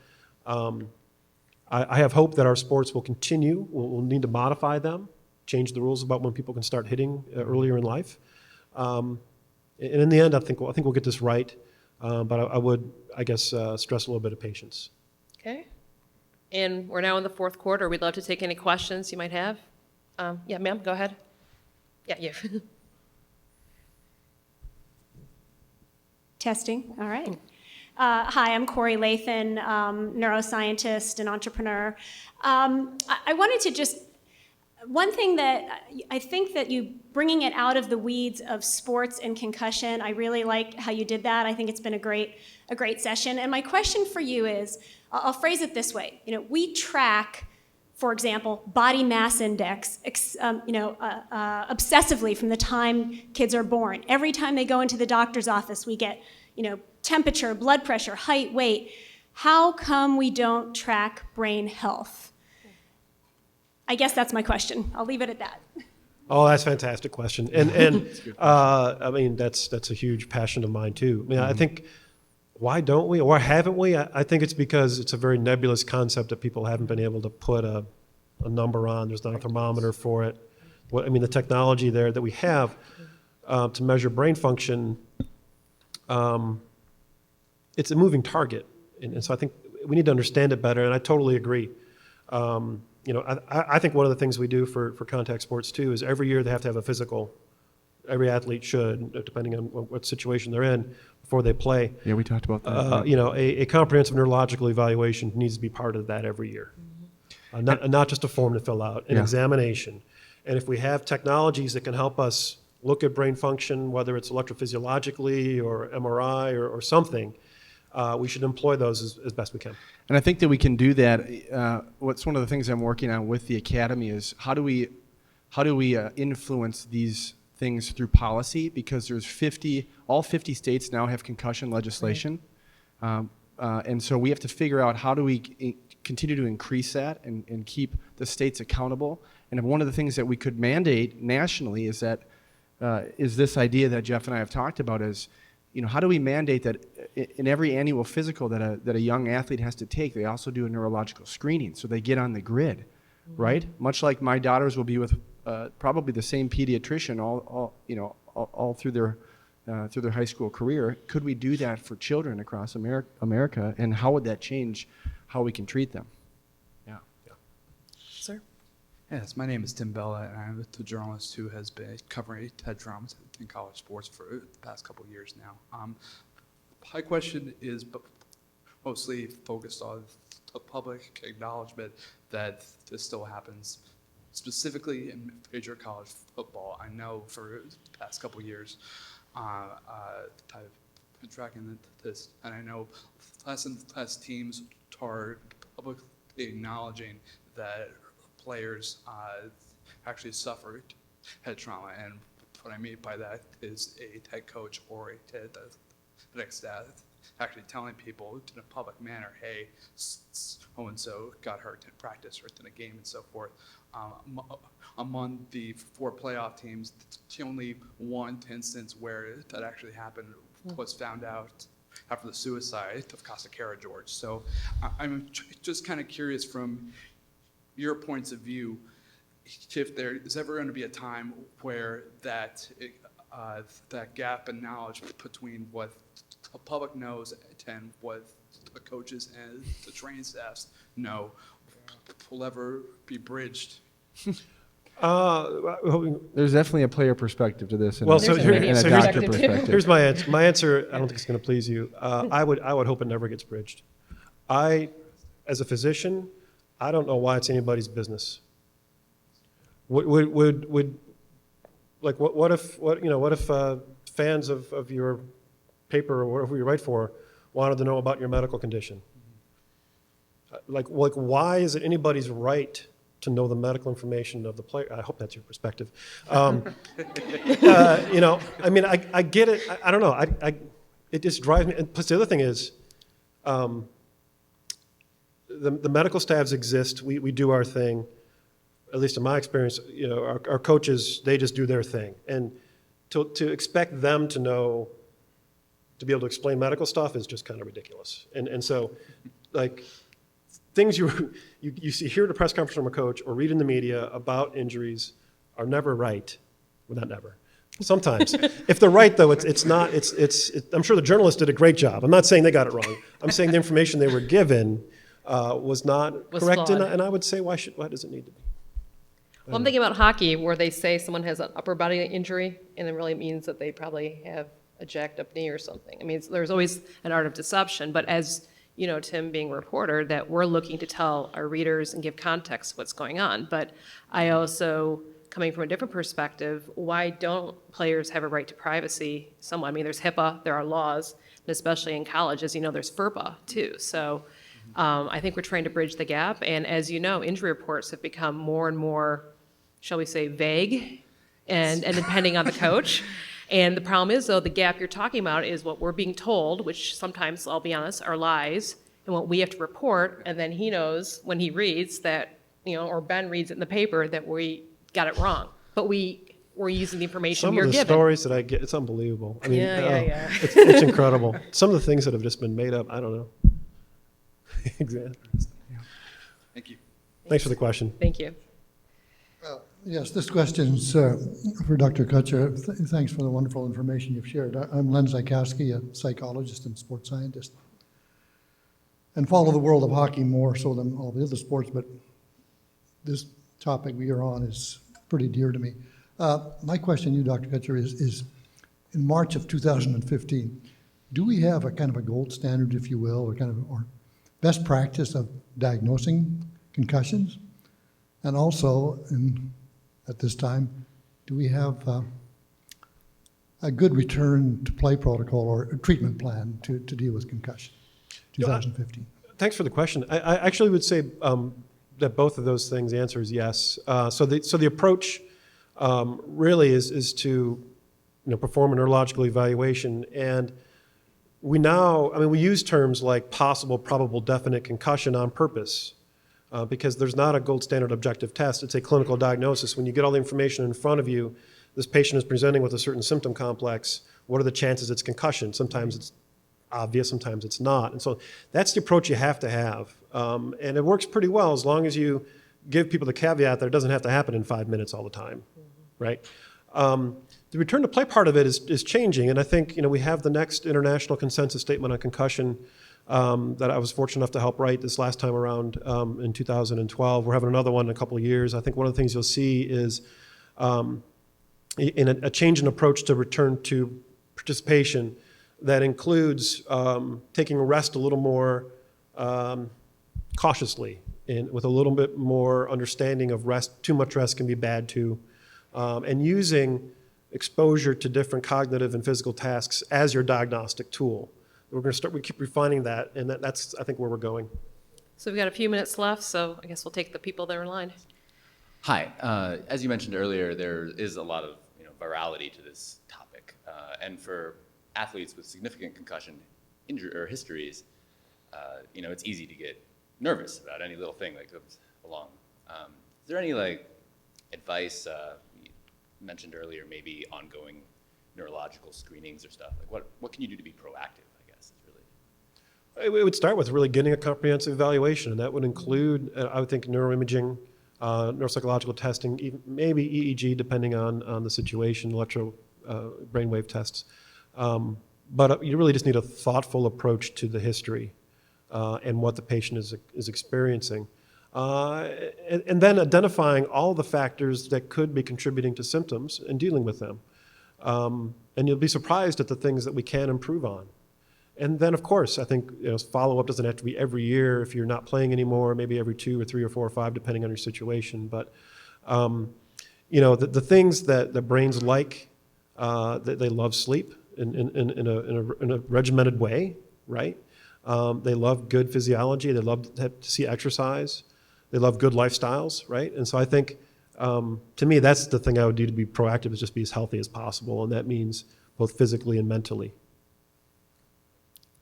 I have hope that our sports will continue. We'll need to modify them, change the rules about when people can start hitting earlier in life. And in the end, I think we'll get this right. But I would, stress a little bit of patience. Okay. And we're now in the fourth quarter. We'd love to take any questions you might have. Yeah, ma'am, go ahead. Yeah, you. Testing, all right. Hi, I'm Corey Lathan, neuroscientist and entrepreneur. I wanted to just, one thing that I think that you bringing it out of the weeds of sports and concussion, I really like how you did that. I think it's been a great session. And my question for you is, I'll phrase it this way. We track, for example, body mass index, obsessively from the time kids are born. Every time they go into the doctor's office, we get, temperature, blood pressure, height, weight. How come we don't track brain health? I guess that's my question. I'll leave it at that. Oh, that's a fantastic question. And I mean, that's a huge passion of mine too. I mean, I think, why don't we, or haven't we? I think it's because it's a very nebulous concept that people haven't been able to put a number on. There's not a thermometer for it. The technology there that we have to measure brain function, it's a moving target. And so I think we need to understand it better, and I totally agree. I think one of the things we do for contact sports too is every year they have to have a physical. Every athlete should, depending on what situation they're in, before they play. Yeah, we talked about that. A comprehensive neurological evaluation needs to be part of that every year. Not just a form to fill out, an examination. And if we have technologies that can help us look at brain function, whether it's electrophysiologically or MRI or something, we should employ those as best we can. And I think that we can do that. What's one of the things I'm working on with the academy is how do we influence these things through policy because there's all 50 states now have concussion legislation. And so we have to figure out how do we continue to increase that and keep the states accountable. And one of the things that we could mandate nationally is that is this idea that Jeff and I have talked about is, how do we mandate that in every annual physical that a young athlete has to take, they also do a neurological screening so they get on the grid, right? Much like my daughters will be with probably the same pediatrician all through their high school career. Could we do that for children across America, and how would that change how we can treat them? Yeah. Sir? Yes, my name is Tim Bella, and I'm the journalist who has been covering head trauma in college sports for the past couple of years now. My question is mostly focused on the public acknowledgement that this still happens, specifically in major college football. I know for the past couple of years, I've been tracking this, and I know less and less teams are publicly acknowledging that players actually suffered head trauma, and what I mean by that is a head coach or a head staff actually telling people in a public manner, hey, so-and-so got hurt in practice or in a game and so forth. Among the 4 playoff teams, the only one instance where that actually happened was found out after the suicide of Costa Cara George. So I'm just kind of curious from your points of view, if there is ever going to be a time where that gap in knowledge between what the public knows and what the coaches and the training staffs know will ever be bridged. There's definitely a player perspective to this, and Well, a, so and here- a, and a so here's- doctor perspective. Here's my answer. My answer, I don't think it's going to please you. I would hope it never gets bridged. As a physician, I don't know why it's anybody's business. What if fans of your paper or whatever you write for wanted to know about your medical condition? Like why is it anybody's right to know the medical information of the player? I hope that's your perspective. I get it. I don't know. It just drives me. And plus, the other thing is, the medical staffs exist. We do our thing. At least in my experience, our coaches, they just do their thing. And to expect them to know, to be able to explain medical stuff is just kind of ridiculous. And so, like, things you see here at a press conference from a coach or read in the media about injuries are never right. Well, not never. Sometimes. If they're right, though, it's not. I'm sure the journalists did a great job. I'm not saying they got it wrong. I'm saying the information they were given was not correct. flawed. And I would say, why does it need to be? Well, I'm thinking about hockey, where they say someone has an upper body injury, and it really means that they probably have a jacked up knee or something. I mean, there's always an art of deception, but as you know, Tim, being a reporter, that we're looking to tell our readers and give context to what's going on. But I also, coming from a different perspective, why don't players have a right to privacy somewhat? I mean, there's HIPAA, there are laws, and especially in college, as you know, there's FERPA too. So I think we're trying to bridge the gap. And as you know, injury reports have become more and more, shall we say, vague and depending on the coach. And the problem is, though, the gap you're talking about is what we're being told, which sometimes, I'll be honest, are lies, and what we have to report, and then he knows when he reads that, or Ben reads it in the paper that we got it wrong. But we're using the information Some we're of the given. stories that I get, it's unbelievable. I mean, Yeah. It's incredible. Some of the things that have just been made up, I don't know. Exactly. Thank you. Thanks for the question. Thank you. Yes, this question's for Dr. Kutcher. Thanks for the wonderful information you've shared. I'm Len Zykowski, a psychologist and sports scientist, and follow the world of hockey more so than all the other sports, but this topic we are on is pretty dear to me. My question to you, Dr. Kutcher, is in March of 2015, do we have a kind of a gold standard, if you will, or best practice of diagnosing concussions? And also, at this time, do we have a good return to play protocol or a treatment plan to deal with concussion? 2015. Thanks for the question. I actually would say that both of those things, the answer is yes. So the approach really is to perform a neurological evaluation. And we now, I mean, we use terms like possible, probable, definite concussion on purpose because there's not a gold standard objective test. It's a clinical diagnosis. When you get all the information in front of you, this patient is presenting with a certain symptom complex. What are the chances it's concussion? Sometimes it's obvious, sometimes it's not. And so that's the approach you have to have. And it works pretty well as long as you give people the caveat that it doesn't have to happen in 5 minutes all the time, right? The return to play part of it is changing, and I think we have the next international consensus statement on concussion that I was fortunate enough to help write this last time around in 2012. We're having another one in a couple of years. I think one of the things you'll see is in a change in approach to return to participation that includes taking rest a little more cautiously and with a little bit more understanding of rest. Too much rest can be bad too, and using exposure to different cognitive and physical tasks as your diagnostic tool. We keep refining that, and that's I think where we're going. So we've got a few minutes left, so I guess we'll take the people that are in line. Hi. As you mentioned earlier, there is a lot of virality to this topic, and for athletes with significant concussion injury or histories, it's easy to get nervous about any little thing that comes along. Is there any advice? You mentioned earlier maybe ongoing neurological screenings or stuff. What can you do to be proactive? I guess is really. It would start with really getting a comprehensive evaluation, and that would include, I would think, neuroimaging, neuropsychological testing, even maybe EEG, depending on the situation, electro brainwave tests. But you really just need a thoughtful approach to the history and what the patient is experiencing. And then identifying all the factors that could be contributing to symptoms and dealing with them. And you'll be surprised at the things that we can improve on. And then, of course, I think follow-up doesn't have to be every year if you're not playing anymore, maybe every 2 or 3 or 4 or 5, depending on your situation. But, the things that the brains like, that they love sleep in a regimented way, right? They love good physiology. They love to see exercise. They love good lifestyles, right? And so I think, to me, that's the thing I would do to be proactive, is just be as healthy as possible, and that means both physically and mentally.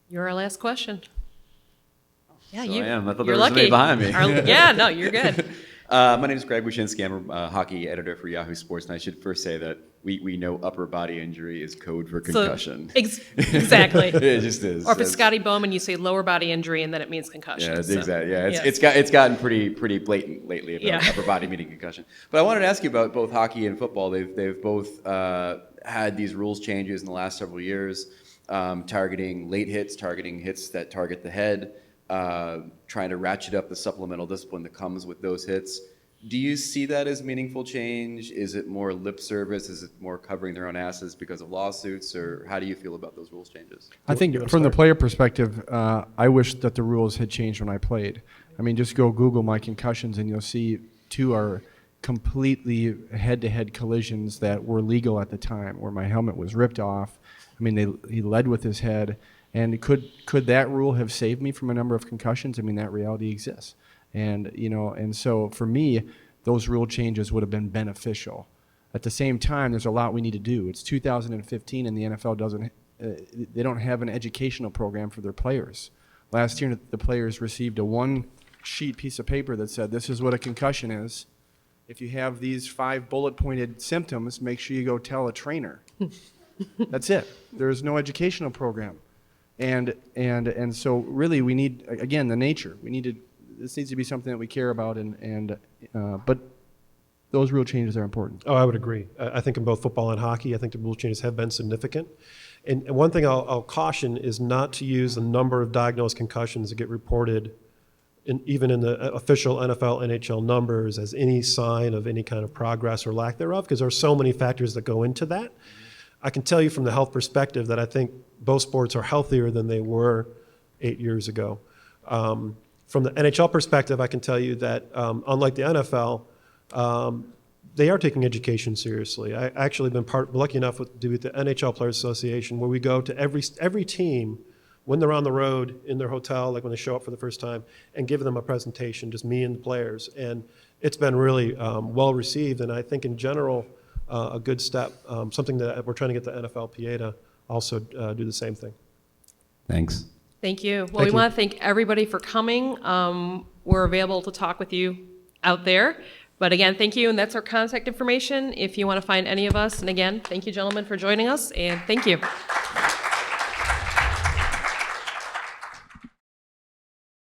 You're our last question. Yeah, So you. I am. I thought You're there was lucky. somebody behind me. Yeah, no, you're good. My name is Greg Wyszynski. I'm a hockey editor for Yahoo Sports, and I should first say that we know upper body injury is code for concussion. So, exactly. It just is. Or if it's Scotty Bowman, you say lower body injury, and then it means concussion. Yeah, so, exactly. Yeah, yes. it's gotten pretty blatant lately about Yeah. upper body meaning concussion. But I wanted to ask you about both hockey and football. They've both had these rules changes in the last several years, targeting late hits, targeting hits that target the head, trying to ratchet up the supplemental discipline that comes with those hits. Do you see that as meaningful change? Is it more lip service? Is it more covering their own asses because of lawsuits? Or how do you feel about those rules changes? I think from the player perspective, I wish that the rules had changed when I played. I mean, just go Google my concussions and you'll see 2 are completely head-to-head collisions that were legal at the time, where my helmet was ripped off. I mean, he led with his head. And could that rule have saved me from a number of concussions? I mean, that reality exists. And, and so for me, those rule changes would have been beneficial. At the same time, there's a lot we need to do. It's 2015 and the NFL they don't have an educational program for their players. Last year, the players received a 1-sheet piece of paper that said, this is what a concussion is. If you have these 5 bullet-pointed symptoms, make sure you go tell a trainer. That's it. There is no educational program. And so really we need, again, the nature. This needs to be something that we care about, but those rule changes are important. Oh, I would agree. I think in both football and hockey, I think the rule changes have been significant. And one thing I'll caution is not to use the number of diagnosed concussions that get reported, even in the official NFL, NHL numbers, as any sign of any kind of progress or lack thereof, because there are so many factors that go into that. I can tell you from the health perspective that I think both sports are healthier than they were 8 years ago. From the NHL perspective, I can tell you that unlike the NFL, they are taking education seriously. I actually been lucky enough to do with the NHL Players Association, where we go to every team when they're on the road in their hotel, like when they show up for the first time, and give them a presentation, just me and the players. And it's been really well received. And I think in general, a good step, something that we're trying to get the NFLPA to also do the same thing. Thanks. Thank you. Well, Thank we you. want to thank everybody for coming. We're available to talk with you out there. But again, thank you, and that's our contact information if you want to find any of us. And again, thank you, gentlemen, for joining us, and thank you.